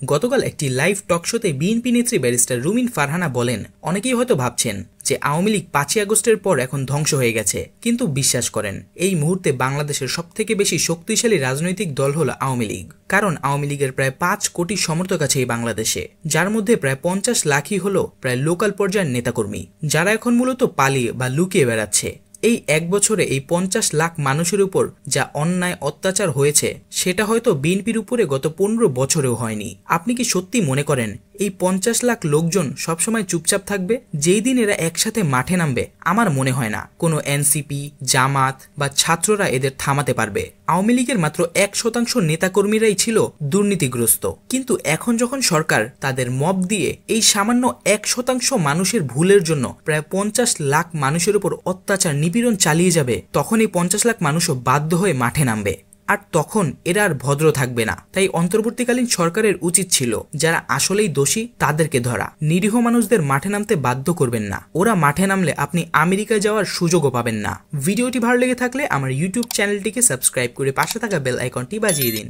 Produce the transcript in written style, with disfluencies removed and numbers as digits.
গতকাল একটি লাইভ টক শোতে বিএনপি নেত্রী ব্যারিস্টার রুমিন ফারহানা বলেন, অনেকেই হয়তো ভাবছেন যে আওয়ামী লীগ 5ই আগস্টের পর এখন ধ্বংস হয়ে গেছে, কিন্তু বিশ্বাস করেন এই মুহূর্তে বাংলাদেশের সবথেকে বেশি শক্তিশালী রাজনৈতিক দল হলো আওয়ামী লীগ। কারণ আওয়ামী লীগের প্রায় 5 কোটি সমর্থক আছে এই বাংলাদেশে, যার মধ্যে প্রায় 50 লাখই হলো প্রায় লোকাল পর্যায়ের নেতাকর্মী, যারা এখন মূলত পালিয়ে বা লুকিয়ে বেড়াচ্ছে। এই এক বছরে এই 50 লাখ মানুষের উপর যা অন্যায় অত্যাচার হয়েছে সেটা হয়তো বিএনপির উপরে গত 15 বছরেও হয়নি। আপনি কি সত্যি মনে করেন এই 50 লাখ লোকজন সবসময় চুপচাপ থাকবে? যেই দিন এরা একসাথে মাঠে নামবে, আমার মনে হয় না কোনো এনসিপি, জামাত বা ছাত্ররা এদের থামাতে পারবে। আওয়ামী লীগের মাত্র 1% নেতাকর্মীরাই ছিল দুর্নীতিগ্রস্ত, কিন্তু এখন যখন সরকার তাদের মব দিয়ে এই সামান্য 1% মানুষের ভুলের জন্য প্রায় 50 লাখ মানুষের উপর অত্যাচার নিপীড়ন চালিয়ে যাবে, তখন এই 50 লাখ মানুষও বাধ্য হয়ে মাঠে নামবে। আর তখন এরা আর ভদ্র থাকবে না। তাই অন্তর্বর্তীকালীন সরকারের উচিত ছিল যারা আসলেই দোষী তাদেরকে ধরা, নিরীহ মানুষদের মাঠে নামতে বাধ্য করবেন না। ওরা মাঠে নামলে আপনি আমেরিকায় যাওয়ার সুযোগও পাবেন না। ভিডিওটি ভালো লেগে থাকলে আমার ইউটিউব চ্যানেলটিকে সাবস্ক্রাইব করে পাশে থাকা বেল আইকনটি বাজিয়ে দিন।